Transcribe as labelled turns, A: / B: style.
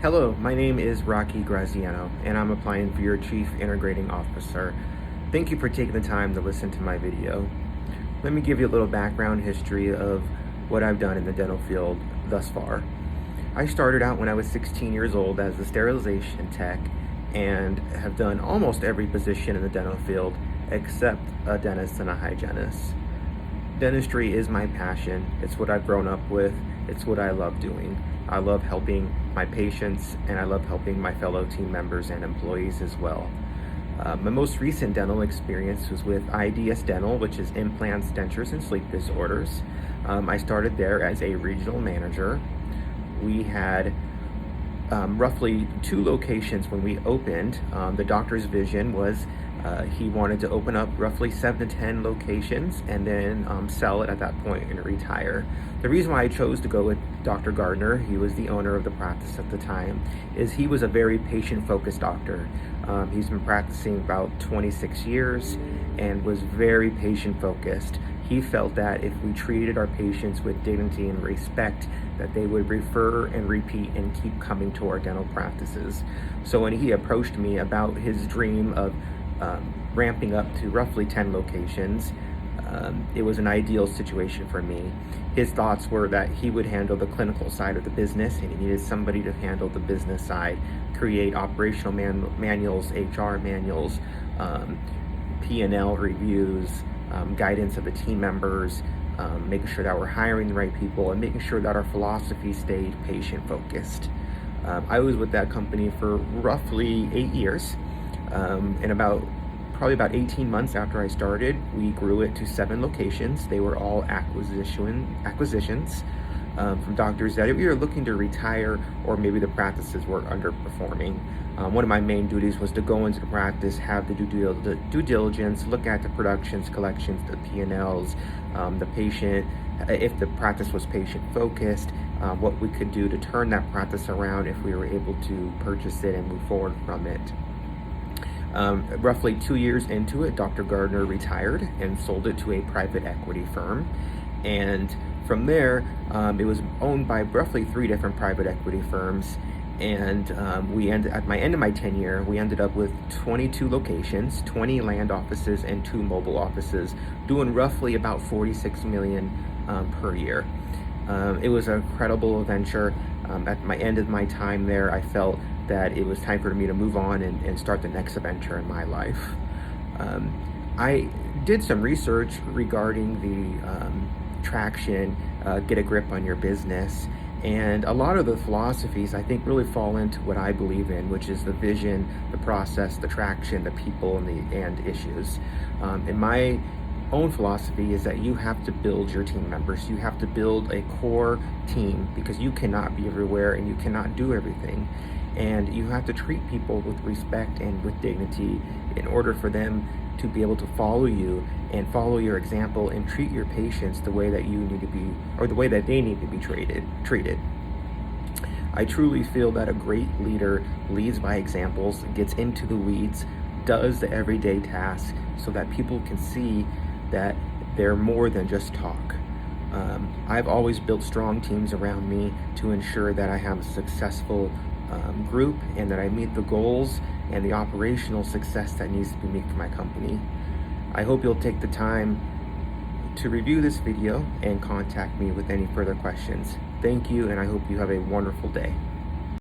A: Hello, my name is Rocky Graziano, and I'm applying for your Chief Integrating Officer. Thank you for taking the time to listen to my video. Let me give you a little background history of what I've done in the dental field thus far. I started out when I was 16 years old as a sterilization tech and have done almost every position in the dental field except a dentist and a hygienist. Dentistry is my passion. It's what I've grown up with. It's what I love doing. I love helping my patients, and I love helping my fellow team members and employees as well. My most recent dental experience was with IDS Dental, which is implants, dentures, and sleep disorders. I started there as a regional manager. We had roughly 2 locations when we opened. The doctor's vision was he wanted to open up roughly 7 to 10 locations and then sell it at that point and retire. The reason why I chose to go with Dr. Gardner, he was the owner of the practice at the time, is he was a very patient-focused doctor. He's been practicing about 26 years and was very patient-focused. He felt that if we treated our patients with dignity and respect, that they would refer and repeat and keep coming to our dental practices. So when he approached me about his dream of ramping up to roughly 10 locations, it was an ideal situation for me. His thoughts were that he would handle the clinical side of the business, and he needed somebody to handle the business side, create operational manuals, HR manuals, P&L reviews, guidance of the team members, making sure that we're hiring the right people, and making sure that our philosophy stayed patient-focused. I was with that company for roughly 8 years. Probably about 18 months after I started, we grew it to 7 locations. They were all acquisitions from doctors that we were looking to retire, or maybe the practices were underperforming. One of my main duties was to go into the practice, have the due diligence, look at the productions, collections, the P&Ls, the patient, if the practice was patient focused, what we could do to turn that practice around if we were able to purchase it and move forward from it. Roughly 2 years into it, Dr. Gardner retired and sold it to a private equity firm. And from there, it was owned by roughly 3 different private equity firms. And at my end of my tenure, we ended up with 22 locations, 20 land offices, and 2 mobile offices, doing roughly about $46 million per year. It was an incredible venture. At my end of my time there, I felt that it was time for me to move on and start the next adventure in my life. I did some research regarding the traction, get a grip on your business, and a lot of the philosophies I think really fall into what I believe in, which is the vision, the process, the traction, the people, and issues. In my own philosophy is that you have to build your team members. You have to build a core team, because you cannot be everywhere and you cannot do everything. And you have to treat people with respect and with dignity in order for them to be able to follow you and follow your example and treat your patients the way that you need to be, or the way that they need to be treated. I truly feel that a great leader leads by examples, gets into the weeds, does the everyday tasks so that people can see that they're more than just talk. I've always built strong teams around me to ensure that I have a successful group and that I meet the goals and the operational success that needs to be made for my company. I hope you'll take the time to review this video and contact me with any further questions. Thank you, and I hope you have a wonderful day.